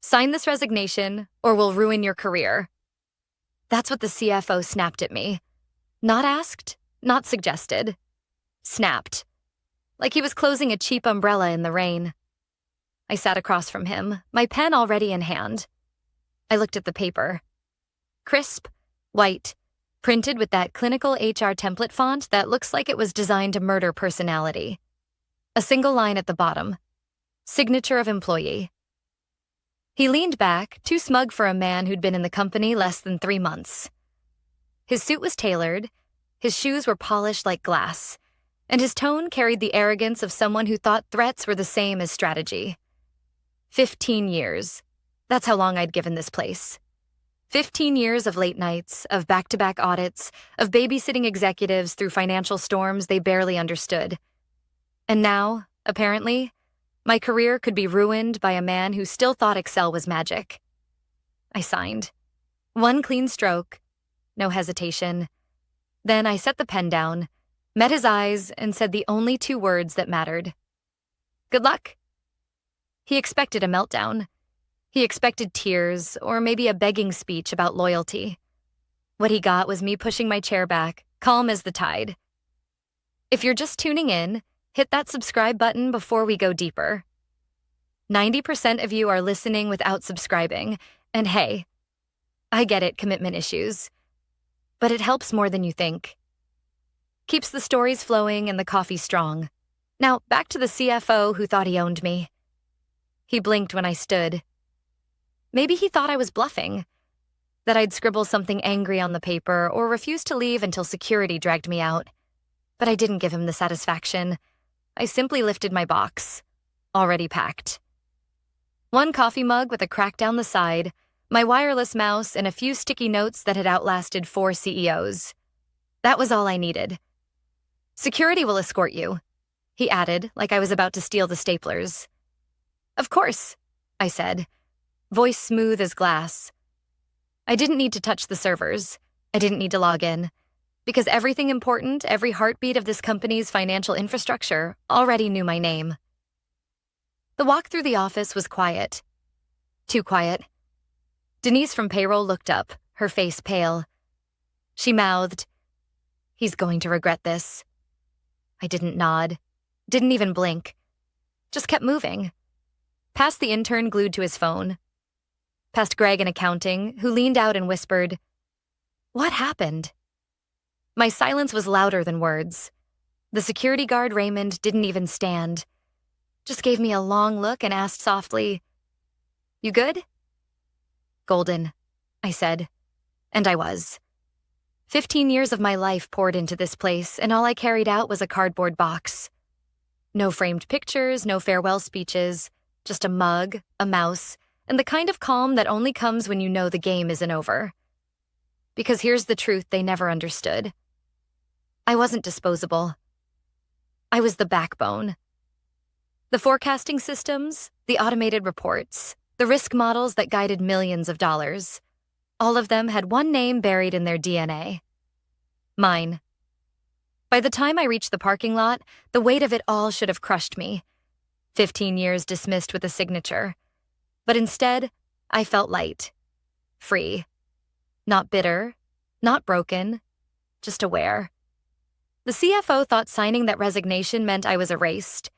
Sign this resignation or we'll ruin your career. That's what the CFO snapped at me. Not asked, not suggested. Snapped. Like he was closing a cheap umbrella in the rain. I sat across from him, my pen already in hand. I looked at the paper. Crisp, white, printed with that clinical HR template font that looks like it was designed to murder personality. A single line at the bottom. Signature of employee. He leaned back, too smug for a man who'd been in the company less than 3 months. His suit was tailored, his shoes were polished like glass, and his tone carried the arrogance of someone who thought threats were the same as strategy. 15 years. That's how long I'd given this place. 15 years of late nights, of back-to-back audits, of babysitting executives through financial storms they barely understood. And now, apparently, my career could be ruined by a man who still thought Excel was magic. I signed. One clean stroke, no hesitation. Then I set the pen down, met his eyes, and said the only 2 words that mattered. Good luck. He expected a meltdown. He expected tears, or maybe a begging speech about loyalty. What he got was me pushing my chair back, calm as the tide. If you're just tuning in, hit that subscribe button before we go deeper. 90% of you are listening without subscribing, and hey, I get it, commitment issues. But it helps more than you think. Keeps the stories flowing and the coffee strong. Now, back to the CFO who thought he owned me. He blinked when I stood. Maybe he thought I was bluffing, that I'd scribble something angry on the paper or refuse to leave until security dragged me out. But I didn't give him the satisfaction. I simply lifted my box, already packed. 1 coffee mug with a crack down the side, my wireless mouse, and a few sticky notes that had outlasted 4 CEOs. That was all I needed. Security will escort you, he added, like I was about to steal the staplers. Of course, I said, voice smooth as glass. I didn't need to touch the servers. I didn't need to log in. Because everything important, every heartbeat of this company's financial infrastructure already knew my name. The walk through the office was quiet. Too quiet. Denise from payroll looked up, her face pale. She mouthed, "He's going to regret this." I didn't nod, didn't even blink. Just kept moving. Past the intern glued to his phone. Past Greg in accounting, who leaned out and whispered, "What happened?" My silence was louder than words. The security guard, Raymond, didn't even stand. Just gave me a long look and asked softly, "You good?" "Golden," I said. And I was. 15 years of my life poured into this place, and all I carried out was a cardboard box. No framed pictures, no farewell speeches, just a mug, a mouse, and the kind of calm that only comes when you know the game isn't over. Because here's the truth they never understood. I wasn't disposable. I was the backbone. The forecasting systems, the automated reports, the risk models that guided millions of dollars, all of them had one name buried in their DNA. Mine. By the time I reached the parking lot, the weight of it all should have crushed me. 15 years dismissed with a signature. But instead, I felt light. Free. Not bitter. Not broken. Just aware. The CFO thought signing that resignation meant I was erased.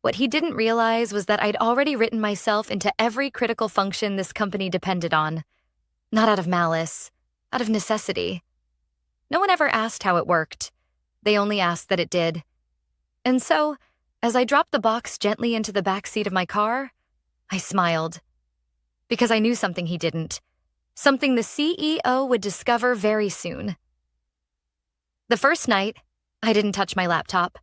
What he didn't realize was that I'd already written myself into every critical function this company depended on. Not out of malice, out of necessity. No one ever asked how it worked. They only asked that it did. And so, as I dropped the box gently into the back seat of my car, I smiled. Because I knew something he didn't. Something the CEO would discover very soon. The first night, I didn't touch my laptop.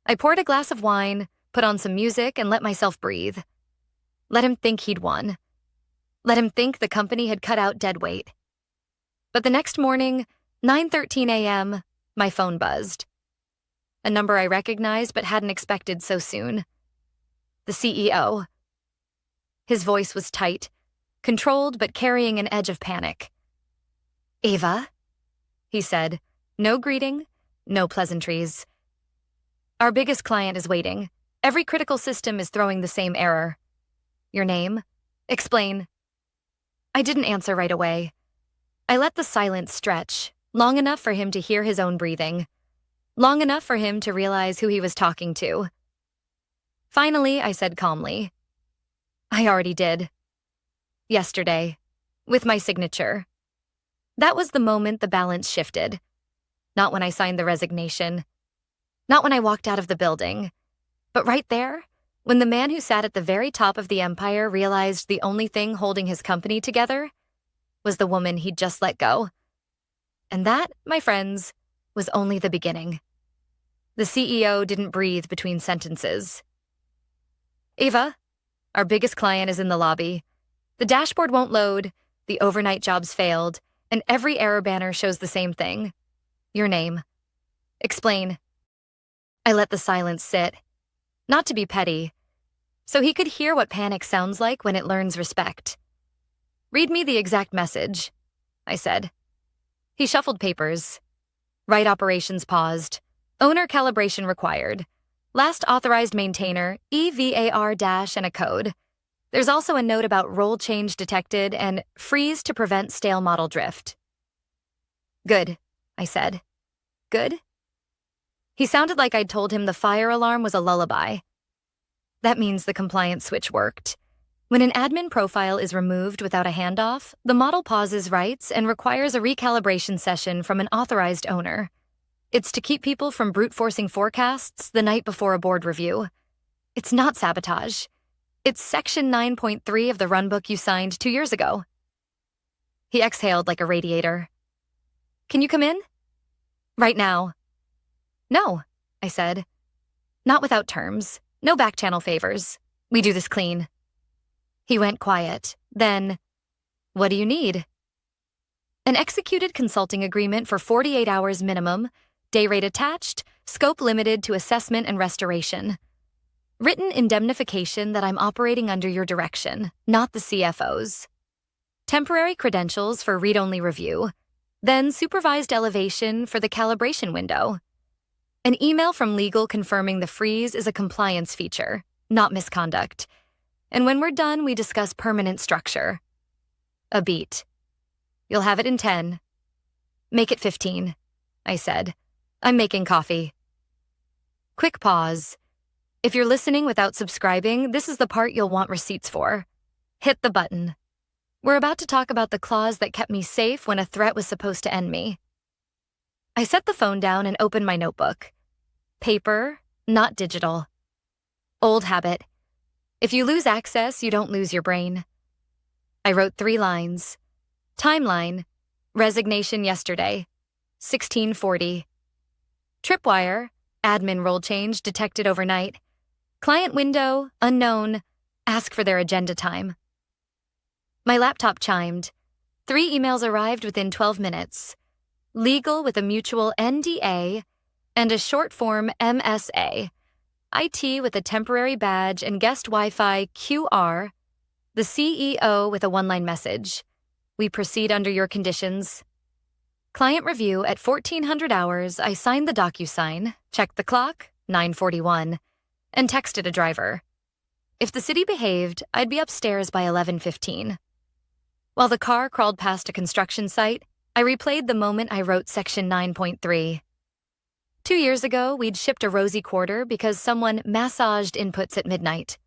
I poured a glass of wine, put on some music, and let myself breathe. Let him think he'd won. Let him think the company had cut out dead weight. But the next morning, 9:13 a.m., my phone buzzed. A number I recognized but hadn't expected so soon. The CEO. His voice was tight, controlled but carrying an edge of panic. "Ava?" he said. No greeting, no pleasantries. "Our biggest client is waiting. Every critical system is throwing the same error. Your name? Explain. I didn't answer right away. I let the silence stretch, long enough for him to hear his own breathing, long enough for him to realize who he was talking to. Finally, I said calmly, I already did. Yesterday, with my signature. That was the moment the balance shifted. Not when I signed the resignation. Not when I walked out of the building. But right there, when the man who sat at the very top of the empire realized the only thing holding his company together was the woman he'd just let go. And that, my friends, was only the beginning. The CEO didn't breathe between sentences. Ava, our biggest client is in the lobby. The dashboard won't load, the overnight jobs failed, and every error banner shows the same thing. Your name. Explain. I let the silence sit. Not to be petty, so he could hear what panic sounds like when it learns respect. Read me the exact message, I said. He shuffled papers. Right operations paused. Owner calibration required. Last authorized maintainer, EVAR- and a code. There's also a note about role change detected and freeze to prevent stale model drift. Good, I said. Good? He sounded like I'd told him the fire alarm was a lullaby. That means the compliance switch worked. When an admin profile is removed without a handoff, the model pauses writes and requires a recalibration session from an authorized owner. It's to keep people from brute-forcing forecasts the night before a board review. It's not sabotage. It's Section 9.3 of the runbook you signed 2 years ago. He exhaled like a radiator. Can you come in? Right now. No, I said. Not without terms. No back-channel favors. We do this clean. He went quiet. Then, what do you need? An executed consulting agreement for 48 hours minimum, day rate attached, scope limited to assessment and restoration. Written indemnification that I'm operating under your direction, not the CFO's. Temporary credentials for read-only review, then supervised elevation for the calibration window. An email from legal confirming the freeze is a compliance feature, not misconduct. And when we're done, we discuss permanent structure. A beat. You'll have it in 10. Make it 15, I said. I'm making coffee. Quick pause. If you're listening without subscribing, this is the part you'll want receipts for. Hit the button. We're about to talk about the clause that kept me safe when a threat was supposed to end me. I set the phone down and opened my notebook. Paper, not digital. Old habit. If you lose access, you don't lose your brain. I wrote 3 lines. Timeline. Resignation yesterday. 1640. Tripwire. Admin role change detected overnight. Client window, unknown. Ask for their agenda time. My laptop chimed. 3 emails arrived within 12 minutes. Legal with a mutual NDA and a short form MSA. IT with a temporary badge and guest Wi-Fi QR. The CEO with a 1-line message. We proceed under your conditions. Client review at 1400 hours. I signed the DocuSign, checked the clock, 9:41, and texted a driver. If the city behaved, I'd be upstairs by 11:15. While the car crawled past a construction site, I replayed the moment I wrote Section 9.3. 2 years ago, we'd shipped a rosy quarter because someone massaged inputs at midnight.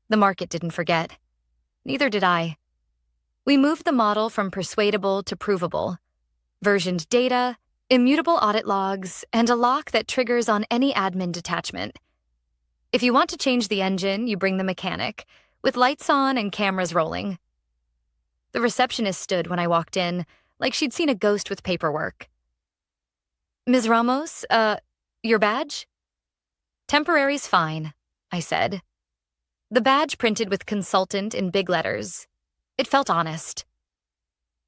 The market didn't forget. Neither did I. We moved the model from persuadable to provable. Versioned data, immutable audit logs, and a lock that triggers on any admin detachment. If you want to change the engine, you bring the mechanic, with lights on and cameras rolling. The receptionist stood when I walked in, like she'd seen a ghost with paperwork. Ms. Ramos, your badge? Temporary's fine, I said. The badge printed with consultant in big letters. It felt honest.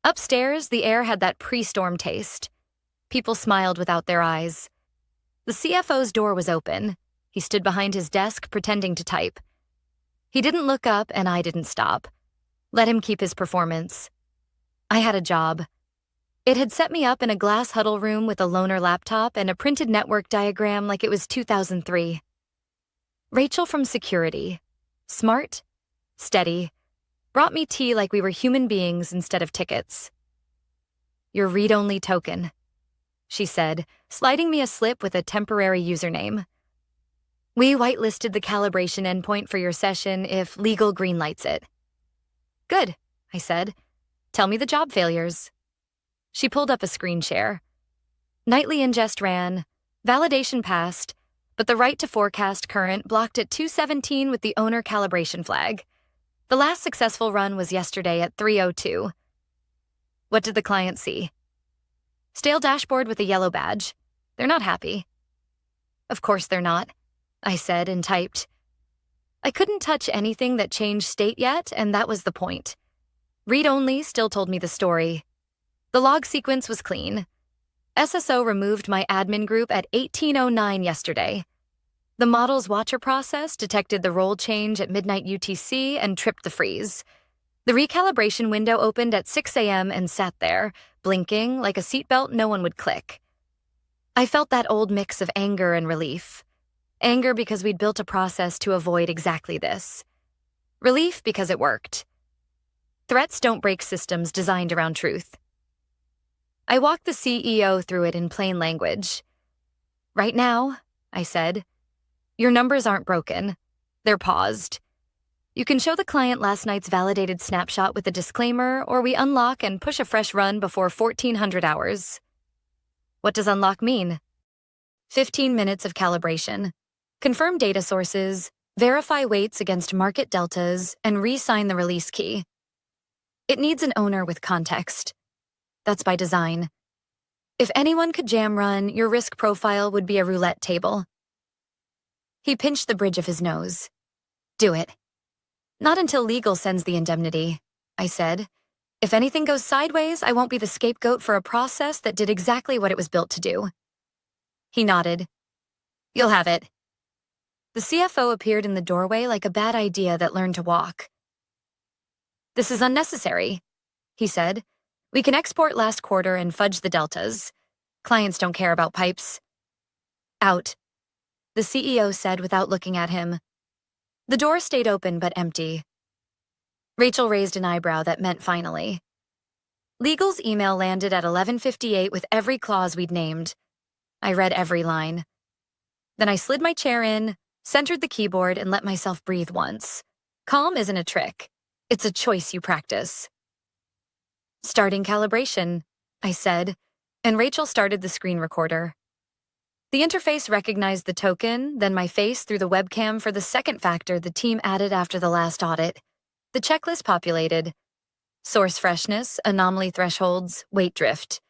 Upstairs, the air had that pre-storm taste. People smiled without their eyes. The CFO's door was open. He stood behind his desk, pretending to type. He didn't look up, and I didn't stop. Let him keep his performance. I had a job. It had set me up in a glass huddle room with a loaner laptop and a printed network diagram like it was 2003. Rachel from security. Smart, steady, Brought me tea like we were human beings instead of tickets. Your read-only token, she said, sliding me a slip with a temporary username. We whitelisted the calibration endpoint for your session if legal greenlights it. Good, I said. Tell me the job failures. She pulled up a screen share. Nightly ingest ran, validation passed, but the write to forecast current blocked at 217 with the owner calibration flag. The last successful run was yesterday at 3:02. What did the client see? Stale dashboard with a yellow badge. They're not happy. Of course they're not, I said and typed. I couldn't touch anything that changed state yet, and that was the point. Read only still told me the story. The log sequence was clean. SSO removed my admin group at 18:09 yesterday. The model's watcher process detected the role change at midnight UTC and tripped the freeze. The recalibration window opened at 6 a.m. and sat there, blinking like a seatbelt no one would click. I felt that old mix of anger and relief. Anger because we'd built a process to avoid exactly this. Relief because it worked. Threats don't break systems designed around truth. I walked the CEO through it in plain language. Right now, I said, your numbers aren't broken. They're paused. You can show the client last night's validated snapshot with a disclaimer, or we unlock and push a fresh run before 1400 hours. What does unlock mean? 15 minutes of calibration. Confirm data sources, verify weights against market deltas, and re-sign the release key. It needs an owner with context. That's by design. If anyone could jam run, your risk profile would be a roulette table. He pinched the bridge of his nose. Do it. Not until legal sends the indemnity, I said. If anything goes sideways, I won't be the scapegoat for a process that did exactly what it was built to do. He nodded. You'll have it. The CFO appeared in the doorway like a bad idea that learned to walk. This is unnecessary, he said. We can export last quarter and fudge the deltas. Clients don't care about pipes. Out, the CEO said without looking at him. The door stayed open but empty. Rachel raised an eyebrow that meant finally. Legal's email landed at 11:58 with every clause we'd named. I read every line. Then I slid my chair in, centered the keyboard, and let myself breathe once. Calm isn't a trick. It's a choice you practice. Starting calibration, I said, and Rachel started the screen recorder. The interface recognized the token, then my face through the webcam for the second factor the team added after the last audit. The checklist populated. Source freshness, anomaly thresholds, weight drift.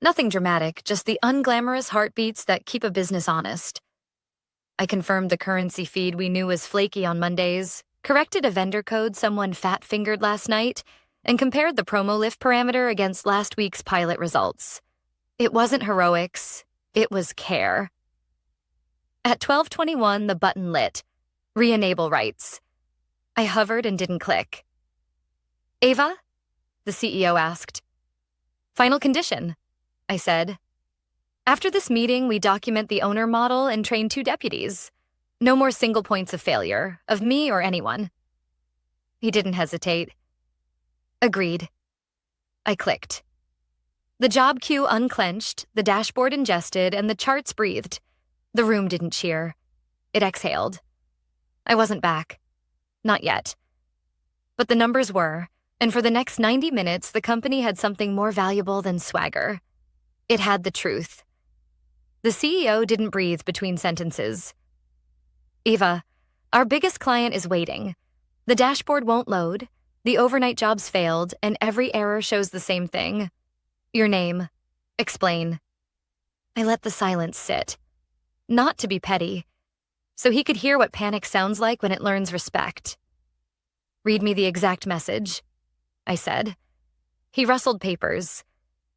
Nothing dramatic, just the unglamorous heartbeats that keep a business honest. I confirmed the currency feed we knew was flaky on Mondays, corrected a vendor code someone fat-fingered last night, and compared the promo lift parameter against last week's pilot results. It wasn't heroics. It was care. At 12:21, the button lit. Re-enable rights. I hovered and didn't click. Ava? The CEO asked. Final condition, I said. After this meeting, we document the owner model and train 2 deputies. No more single points of failure, of me or anyone. He didn't hesitate. Agreed. I clicked. The job queue unclenched, the dashboard ingested, and the charts breathed. The room didn't cheer. It exhaled. I wasn't back. Not yet. But the numbers were, and for the next 90 minutes, the company had something more valuable than swagger. It had the truth. The CEO didn't breathe between sentences. Eva, our biggest client is waiting. The dashboard won't load, the overnight jobs failed, and every error shows the same thing. Your name. Explain. I let the silence sit. Not to be petty, so he could hear what panic sounds like when it learns respect. Read me the exact message, I said. He rustled papers.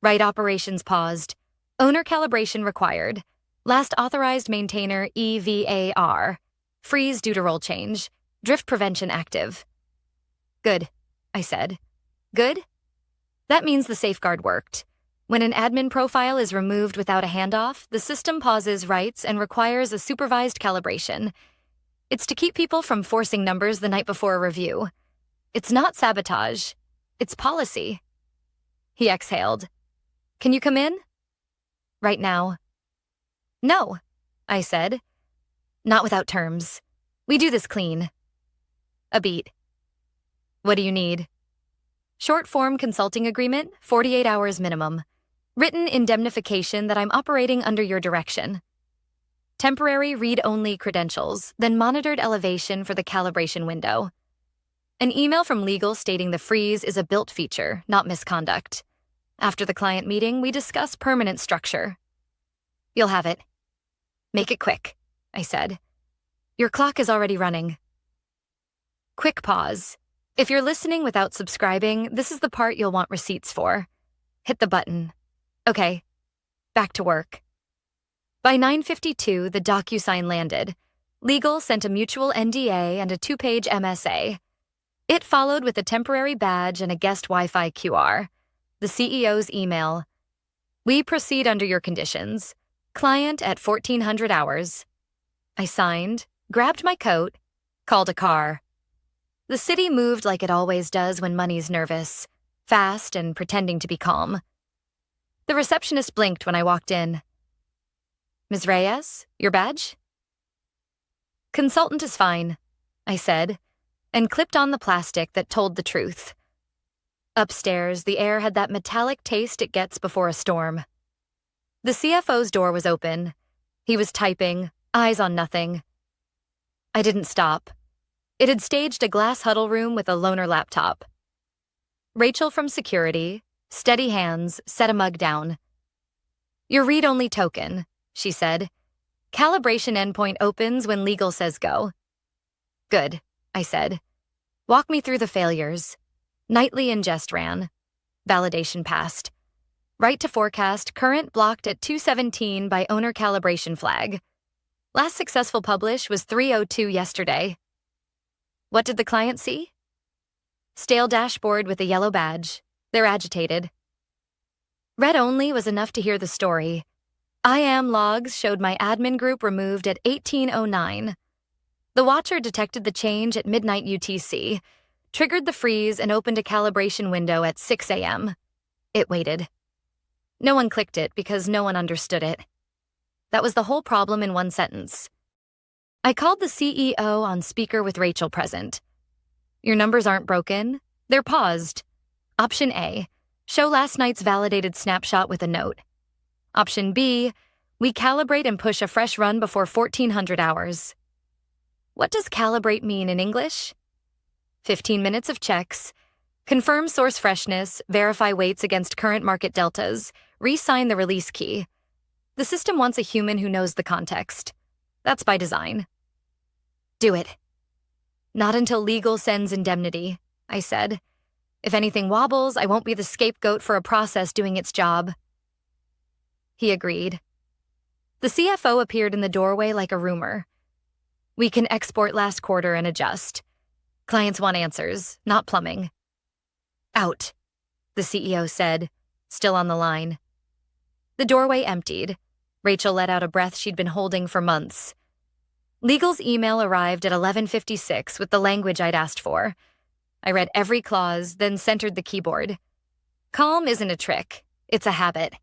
Right operations paused. Owner calibration required. Last authorized maintainer EVAR. Freeze due to role change. Drift prevention active. Good, I said. Good? That means the safeguard worked. When an admin profile is removed without a handoff, the system pauses writes and requires a supervised calibration. It's to keep people from forcing numbers the night before a review. It's not sabotage. It's policy. He exhaled. Can you come in? Right now. No, I said. Not without terms. We do this clean. A beat. What do you need? Short-form consulting agreement, 48 hours minimum. Written indemnification that I'm operating under your direction. Temporary read-only credentials, then monitored elevation for the calibration window. An email from legal stating the freeze is a built feature, not misconduct. After the client meeting, we discuss permanent structure. You'll have it. Make it quick, I said. Your clock is already running. Quick pause. If you're listening without subscribing, this is the part you'll want receipts for. Hit the button. Okay, back to work. By 9:52, the DocuSign landed. Legal sent a mutual NDA and a 2-page MSA. It followed with a temporary badge and a guest Wi-Fi QR. The CEO's email. We proceed under your conditions. Client at 1400 hours. I signed, grabbed my coat, called a car. The city moved like it always does when money's nervous, fast and pretending to be calm. The receptionist blinked when I walked in. Ms. Reyes, your badge? Consultant is fine, I said, and clipped on the plastic that told the truth. Upstairs, the air had that metallic taste it gets before a storm. The CFO's door was open. He was typing, eyes on nothing. I didn't stop. It had staged a glass huddle room with a loaner laptop. Rachel from security, steady hands, set a mug down. Your read-only token, she said. Calibration endpoint opens when legal says go. Good, I said. Walk me through the failures. Nightly ingest ran. Validation passed. Write to forecast, current blocked at 217 by owner calibration flag. Last successful publish was 3:02 yesterday. What did the client see? Stale dashboard with a yellow badge. They're agitated. Read only was enough to hear the story. IAM logs showed my admin group removed at 18:09. The watcher detected the change at midnight UTC, triggered the freeze, and opened a calibration window at 6 a.m. It waited. No one clicked it because no one understood it. That was the whole problem in one sentence. I called the CEO on speaker with Rachel present. Your numbers aren't broken. They're paused. Option A, show last night's validated snapshot with a note. Option B, we calibrate and push a fresh run before 1400 hours. What does calibrate mean in English? 15 minutes of checks. Confirm source freshness, verify weights against current market deltas, re-sign the release key. The system wants a human who knows the context. That's by design. Do it. Not until legal sends indemnity, I said. If anything wobbles, I won't be the scapegoat for a process doing its job. He agreed. The CFO appeared in the doorway like a rumor. We can export last quarter and adjust. Clients want answers, not plumbing. Out, the CEO said, still on the line. The doorway emptied. Rachel let out a breath she'd been holding for months. Legal's email arrived at 11:56 with the language I'd asked for. I read every clause, then centered the keyboard. Calm isn't a trick. It's a habit.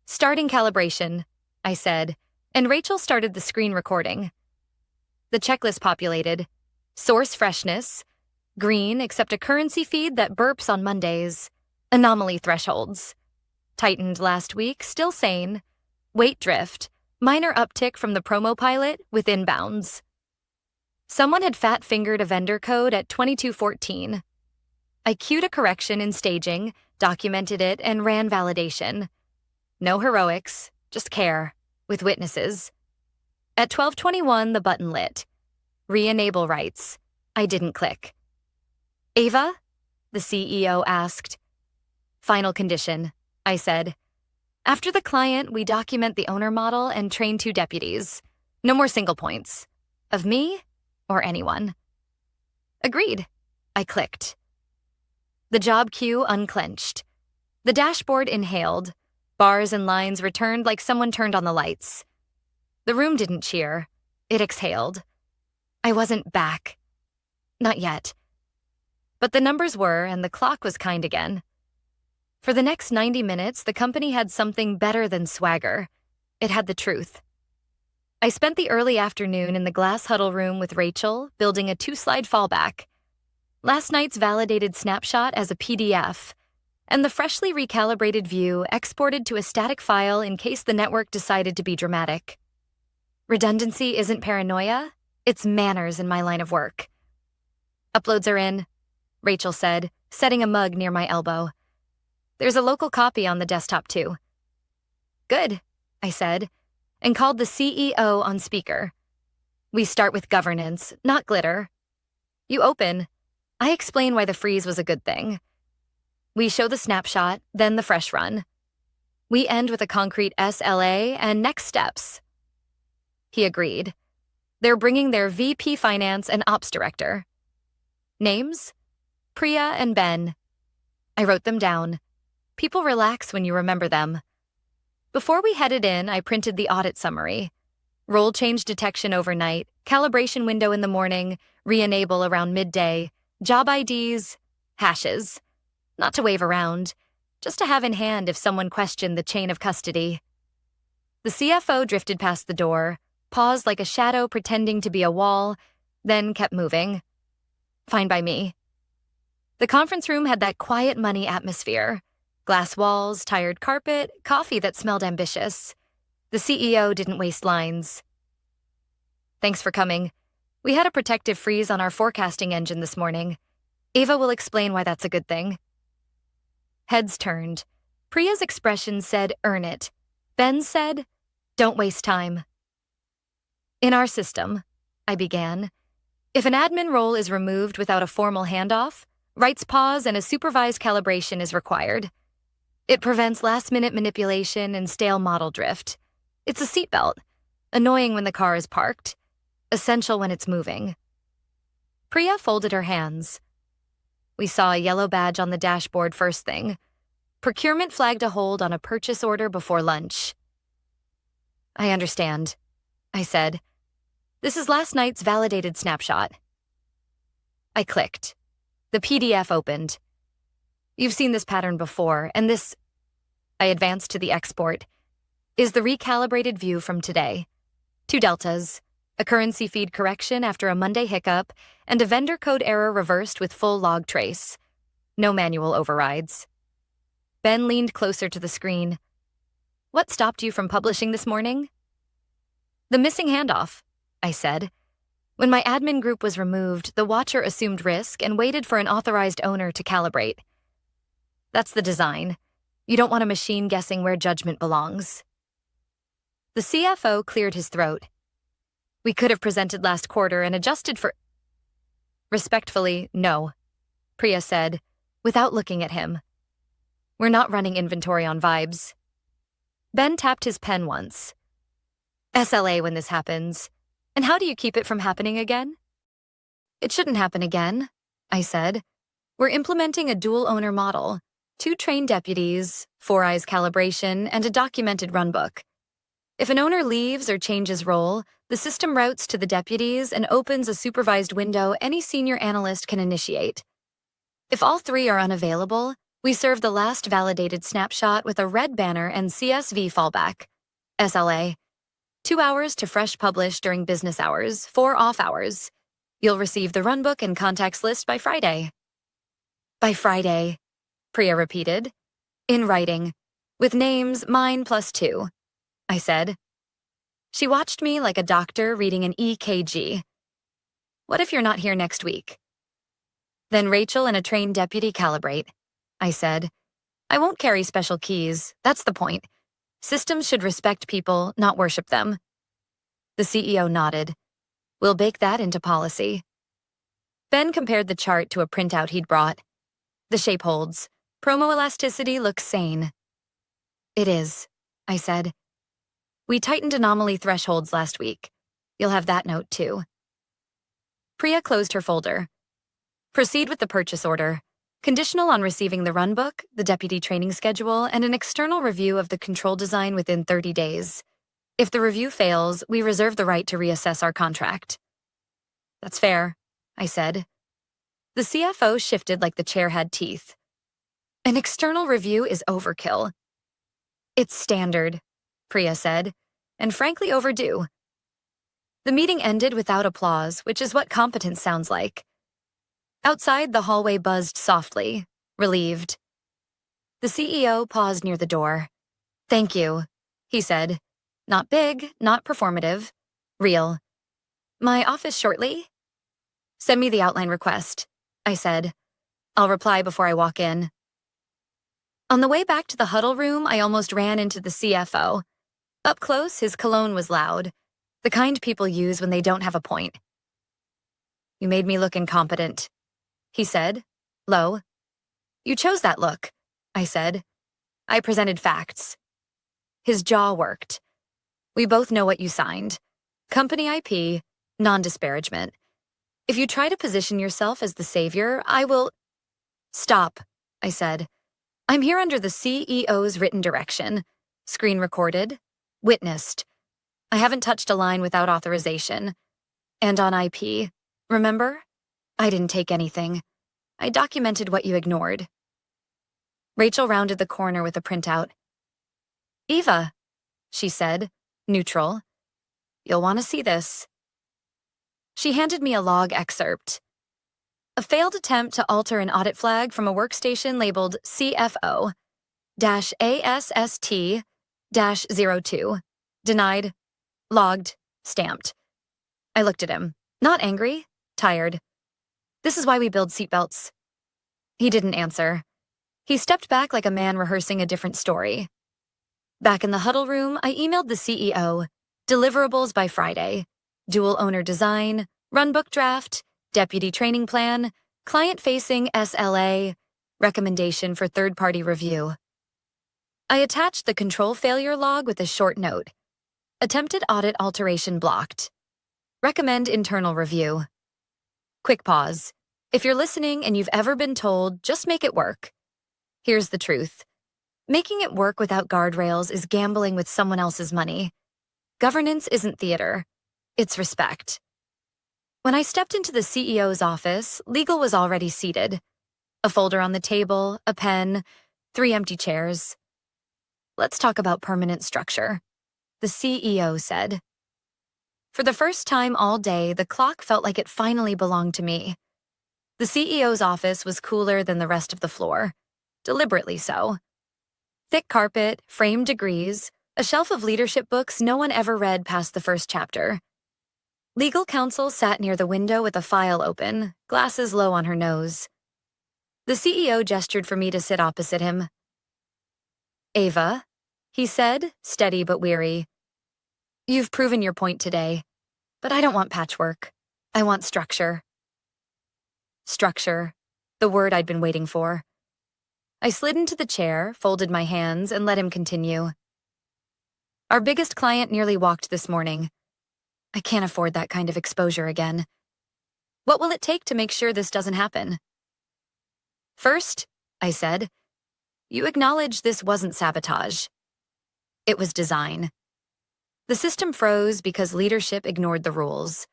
Starting calibration, I said, and Rachel started the screen recording. The checklist populated. Source freshness. Green, except a currency feed that burps on Mondays. Anomaly thresholds. Tightened last week, still sane. Weight drift. Minor uptick from the promo pilot, within bounds. Someone had fat-fingered a vendor code at 2214. I queued a correction in staging, documented it, and ran validation. No heroics, just care, with witnesses. At 12:21, the button lit. Re-enable rights. I didn't click. Ava? The CEO asked. Final condition, I said. After the client, we document the owner model and train 2 deputies. No more single points. Of me or anyone. Agreed. I clicked. The job queue unclenched. The dashboard inhaled. Bars and lines returned like someone turned on the lights. The room didn't cheer. It exhaled. I wasn't back. Not yet. But the numbers were, and the clock was kind again. For the next 90 minutes, the company had something better than swagger. It had the truth. I spent the early afternoon in the glass huddle room with Rachel, building a 2-slide fallback. Last night's validated snapshot as a PDF, and the freshly recalibrated view exported to a static file in case the network decided to be dramatic. Redundancy isn't paranoia, it's manners in my line of work. Uploads are in, Rachel said, setting a mug near my elbow. There's a local copy on the desktop too. Good, I said, and called the CEO on speaker. We start with governance, not glitter. You open. I explain why the freeze was a good thing. We show the snapshot, then the fresh run. We end with a concrete SLA and next steps. He agreed. They're bringing their VP Finance and Ops Director. Names? Priya and Ben. I wrote them down. People relax when you remember them. Before we headed in, I printed the audit summary. Role change detection overnight, calibration window in the morning, re-enable around midday, job IDs, hashes. Not to wave around, just to have in hand if someone questioned the chain of custody. The CFO drifted past the door, paused like a shadow pretending to be a wall, then kept moving. Fine by me. The conference room had that quiet money atmosphere. Glass walls, tired carpet, coffee that smelled ambitious. The CEO didn't waste lines. Thanks for coming. We had a protective freeze on our forecasting engine this morning. Ava will explain why that's a good thing. Heads turned. Priya's expression said, earn it. Ben said, don't waste time. In our system, I began, if an admin role is removed without a formal handoff, rights pause and a supervised calibration is required. It prevents last-minute manipulation and stale model drift. It's a seatbelt, annoying when the car is parked, essential when it's moving. Priya folded her hands. We saw a yellow badge on the dashboard first thing. Procurement flagged a hold on a purchase order before lunch. I understand, I said. This is last night's validated snapshot. I clicked. The PDF opened. You've seen this pattern before, and this, I advanced to the export, is the recalibrated view from today. 2 deltas, a currency feed correction after a Monday hiccup, and a vendor code error reversed with full log trace. No manual overrides. Ben leaned closer to the screen. What stopped you from publishing this morning? The missing handoff, I said. When my admin group was removed, the watcher assumed risk and waited for an authorized owner to calibrate. That's the design. You don't want a machine guessing where judgment belongs. The CFO cleared his throat. We could have presented last quarter and adjusted for... Respectfully, no, Priya said, without looking at him. We're not running inventory on vibes. Ben tapped his pen once. SLA when this happens. And how do you keep it from happening again? It shouldn't happen again, I said. We're implementing a dual-owner model. 2 trained deputies, 4 eyes calibration, and a documented runbook. If an owner leaves or changes role, the system routes to the deputies and opens a supervised window any senior analyst can initiate. If all 3 are unavailable, we serve the last validated snapshot with a red banner and CSV fallback. SLA. 2 hours to fresh publish during business hours, 4 off hours. You'll receive the runbook and contacts list by Friday. By Friday, Priya repeated. In writing, with names mine +2, I said. She watched me like a doctor reading an EKG. What if you're not here next week? Then Rachel and a trained deputy calibrate, I said. I won't carry special keys, that's the point. Systems should respect people, not worship them. The CEO nodded. We'll bake that into policy. Ben compared the chart to a printout he'd brought. The shape holds. Promo elasticity looks sane. It is, I said. We tightened anomaly thresholds last week. You'll have that note too. Priya closed her folder. Proceed with the purchase order. Conditional on receiving the runbook, the deputy training schedule, and an external review of the control design within 30 days. If the review fails, we reserve the right to reassess our contract. That's fair, I said. The CFO shifted like the chair had teeth. An external review is overkill. It's standard, Priya said, and frankly overdue. The meeting ended without applause, which is what competence sounds like. Outside, the hallway buzzed softly, relieved. The CEO paused near the door. "Thank you," he said. "Not big, not performative. Real. My office shortly?" "Send me the outline request," I said. "I'll reply before I walk in." On the way back to the huddle room, I almost ran into the CFO. Up close, his cologne was loud, the kind people use when they don't have a point. "You made me look incompetent," he said, low. "You chose that look," I said. I presented facts. His jaw worked. "We both know what you signed. Company IP, non-disparagement. If you try to position yourself as the savior, I will—" "Stop," I said. "I'm here under the CEO's written direction. Screen recorded. Witnessed. I haven't touched a line without authorization. And on IP. Remember? I didn't take anything. I documented what you ignored." Rachel rounded the corner with a printout. "Eva," she said, neutral. "You'll want to see this." She handed me a log excerpt. A failed attempt to alter an audit flag from a workstation labeled CFO-ASST-02. Denied. Logged. Stamped. I looked at him. Not angry. Tired. "This is why we build seatbelts." He didn't answer. He stepped back like a man rehearsing a different story. Back in the huddle room, I emailed the CEO. Deliverables by Friday. Dual owner design, runbook draft, deputy training plan, client-facing SLA, recommendation for third-party review. I attached the control failure log with a short note. Attempted audit alteration blocked. Recommend internal review. Quick pause. If you're listening and you've ever been told, just make it work. Here's the truth. Making it work without guardrails is gambling with someone else's money. Governance isn't theater. It's respect. When I stepped into the CEO's office, legal was already seated. A folder on the table, a pen, 3 empty chairs. "Let's talk about permanent structure," the CEO said. For the first time all day, the clock felt like it finally belonged to me. The CEO's office was cooler than the rest of the floor. Deliberately so. Thick carpet, framed degrees, a shelf of leadership books no one ever read past the first chapter. Legal counsel sat near the window with a file open, glasses low on her nose. The CEO gestured for me to sit opposite him. "Ava," he said, steady but weary. "You've proven your point today, but I don't want patchwork. I want structure." Structure, the word I'd been waiting for. I slid into the chair, folded my hands, and let him continue. "Our biggest client nearly walked this morning. I can't afford that kind of exposure again. What will it take to make sure this doesn't happen?" "First," I said, "you acknowledge this wasn't sabotage. It was design. The system froze because leadership ignored the rules.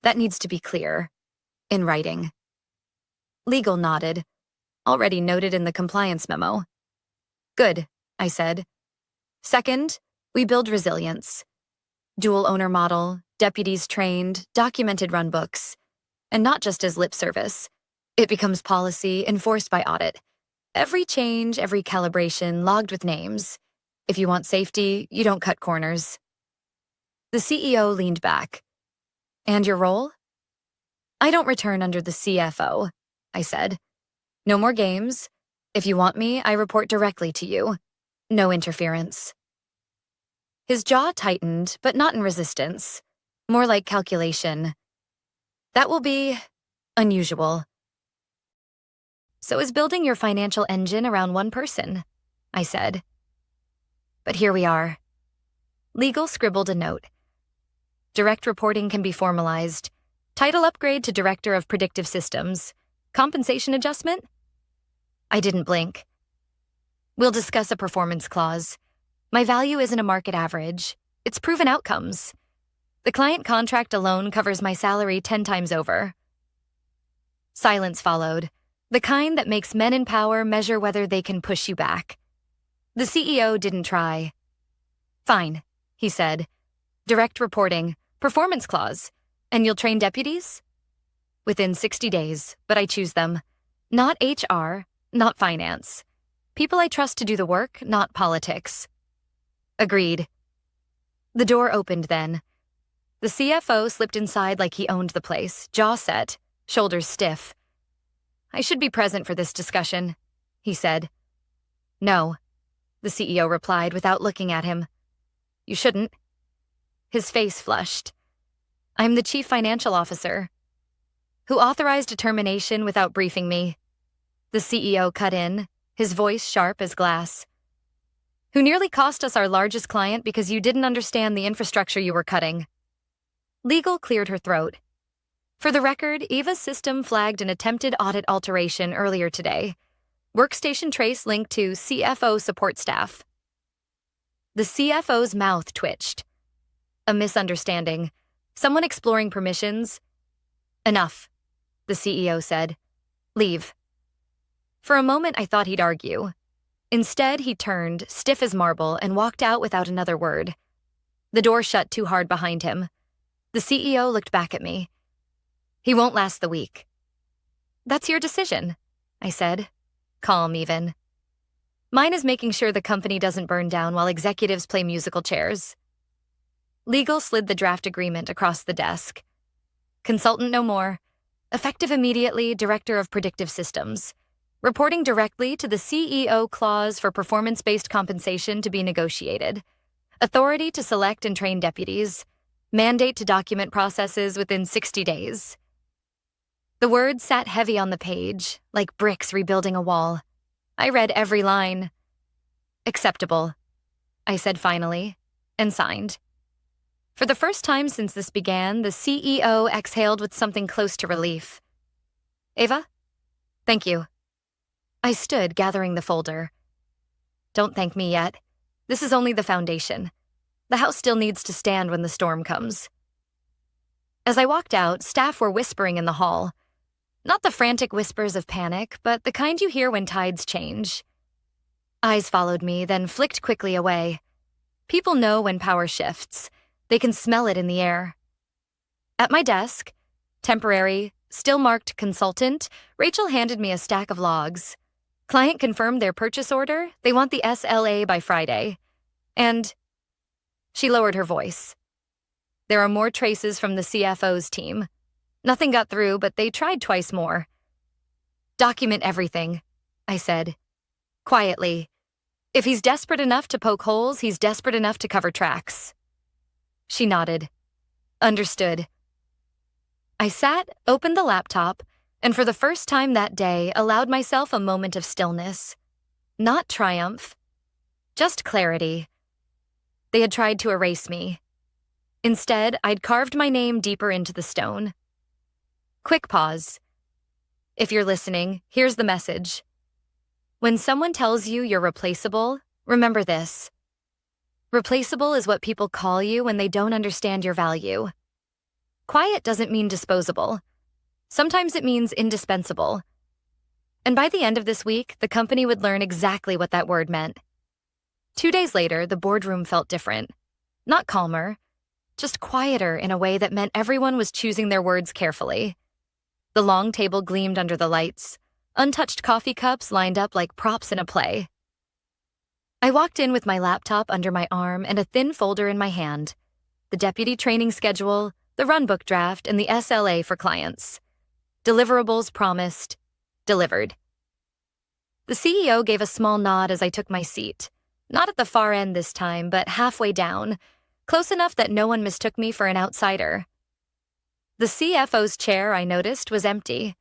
That needs to be clear. In writing." Legal nodded. "Already noted in the compliance memo." "Good," I said. "Second, we build resilience. Dual owner model, deputies trained, documented runbooks. And not just as lip service. It becomes policy, enforced by audit. Every change, every calibration, logged with names. If you want safety, you don't cut corners." The CEO leaned back. "And your role?" "I don't return under the CFO," I said. "No more games. If you want me, I report directly to you. No interference." His jaw tightened, but not in resistance. More like calculation. "That will be unusual." "So is building your financial engine around one person," I said. But here we are. Legal scribbled a note. "Direct reporting can be formalized. Title upgrade to Director of Predictive Systems. Compensation adjustment?" I didn't blink. "We'll discuss a performance clause. My value isn't a market average. It's proven outcomes. The client contract alone covers my salary 10 times over." Silence followed, the kind that makes men in power measure whether they can push you back. The CEO didn't try. Fine, he said. Direct reporting, performance clause, and you'll train deputies? Within 60 days, but I choose them. Not HR, not finance. People I trust to do the work, not politics. Agreed. The door opened then. The CFO slipped inside like he owned the place, jaw set, shoulders stiff. I should be present for this discussion, he said. No, the CEO replied without looking at him. You shouldn't. His face flushed. I'm the chief financial officer. Who authorized a termination without briefing me? The CEO cut in, his voice sharp as glass. Who nearly cost us our largest client because you didn't understand the infrastructure you were cutting. Legal cleared her throat. For the record, Eva's system flagged an attempted audit alteration earlier today. Workstation trace linked to CFO support staff. The CFO's mouth twitched. A misunderstanding. Someone exploring permissions. Enough, the CEO said. Leave. For a moment, I thought he'd argue. Instead, he turned, stiff as marble, and walked out without another word. The door shut too hard behind him. The CEO looked back at me. He won't last the week. That's your decision, I said, calm even. Mine is making sure the company doesn't burn down while executives play musical chairs. Legal slid the draft agreement across the desk. Consultant no more. Effective immediately, Director of Predictive Systems. Reporting directly to the CEO clause for performance-based compensation to be negotiated. Authority to select and train deputies. Mandate to document processes within 60 days. The words sat heavy on the page, like bricks rebuilding a wall. I read every line. Acceptable, I said finally, and signed. For the first time since this began, the CEO exhaled with something close to relief. Eva? Thank you. I stood, gathering the folder. Don't thank me yet. This is only the foundation. The house still needs to stand when the storm comes. As I walked out, staff were whispering in the hall. Not the frantic whispers of panic, but the kind you hear when tides change. Eyes followed me, then flicked quickly away. People know when power shifts. They can smell it in the air. At my desk, temporary, still marked consultant, Rachel handed me a stack of logs. Client confirmed their purchase order. They want the SLA by Friday. And she lowered her voice. There are more traces from the CFO's team. Nothing got through, but they tried twice more. Document everything, I said. Quietly. If he's desperate enough to poke holes, he's desperate enough to cover tracks. She nodded. Understood. I sat, opened the laptop, and for the first time that day, allowed myself a moment of stillness. Not triumph. Just clarity. They had tried to erase me. Instead, I'd carved my name deeper into the stone. Quick pause. If you're listening, here's the message. When someone tells you you're replaceable, remember this. Replaceable is what people call you when they don't understand your value. Quiet doesn't mean disposable. Sometimes it means indispensable. And by the end of this week, the company would learn exactly what that word meant. 2 days later, the boardroom felt different. Not calmer, just quieter in a way that meant everyone was choosing their words carefully. The long table gleamed under the lights, untouched coffee cups lined up like props in a play. I walked in with my laptop under my arm and a thin folder in my hand. The deputy training schedule, the runbook draft, and the SLA for clients. Deliverables promised, delivered. The CEO gave a small nod as I took my seat. Not at the far end this time, but halfway down, close enough that no one mistook me for an outsider. The CFO's chair, I noticed, was empty.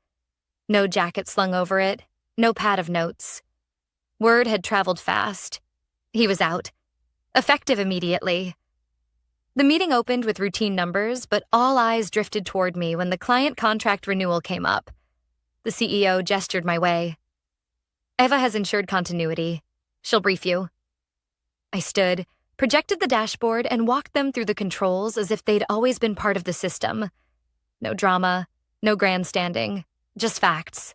No jacket slung over it, no pad of notes. Word had traveled fast. He was out. Effective immediately. The meeting opened with routine numbers, but all eyes drifted toward me when the client contract renewal came up. The CEO gestured my way. Eva has ensured continuity. She'll brief you. I stood, projected the dashboard, and walked them through the controls as if they'd always been part of the system. No drama, no grandstanding, just facts.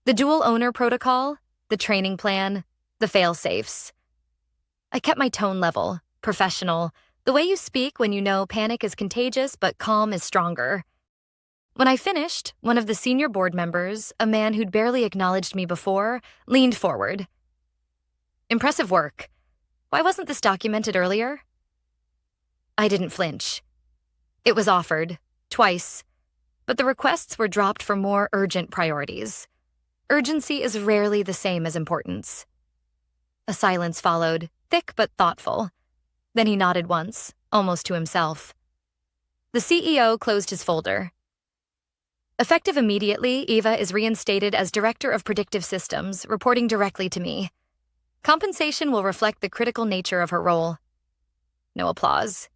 The dual owner protocol, the training plan, the fail-safes. I kept my tone level, professional, the way you speak when you know panic is contagious but calm is stronger. When I finished, one of the senior board members, a man who'd barely acknowledged me before, leaned forward. Impressive work. Why wasn't this documented earlier? I didn't flinch. It was offered, twice, but the requests were dropped for more urgent priorities. Urgency is rarely the same as importance. A silence followed, thick but thoughtful. Then he nodded once, almost to himself. The CEO closed his folder. Effective immediately, Eva is reinstated as Director of Predictive Systems, reporting directly to me. Compensation will reflect the critical nature of her role. No applause.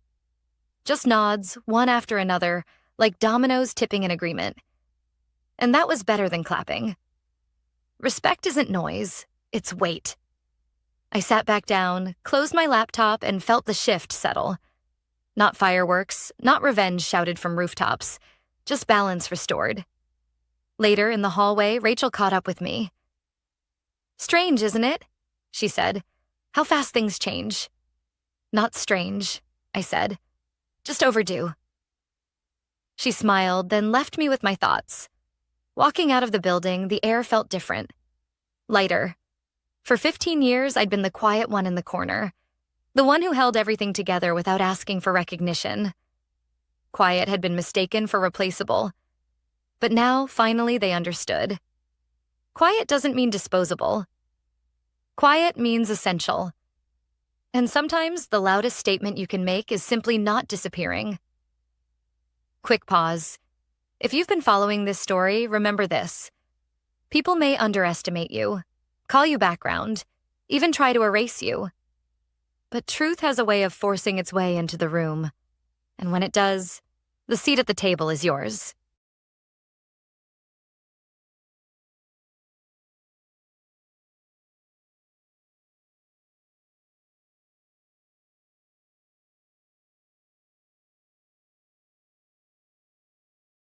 Just nods, one after another, like dominoes tipping in agreement. And that was better than clapping. Respect isn't noise, it's weight. I sat back down, closed my laptop, and felt the shift settle. Not fireworks, not revenge shouted from rooftops, just balance restored. Later, in the hallway, Rachel caught up with me. "Strange, isn't it?" she said. "How fast things change." "Not strange," I said. "Just overdue." She smiled, then left me with my thoughts. Walking out of the building, the air felt different. Lighter. For 15 years, I'd been the quiet one in the corner, the one who held everything together without asking for recognition. Quiet had been mistaken for replaceable. But now, finally, they understood. Quiet doesn't mean disposable. Quiet means essential. And sometimes the loudest statement you can make is simply not disappearing. Quick pause. If you've been following this story, remember this. People may underestimate you, call you background, even try to erase you. But truth has a way of forcing its way into the room. And when it does, the seat at the table is yours.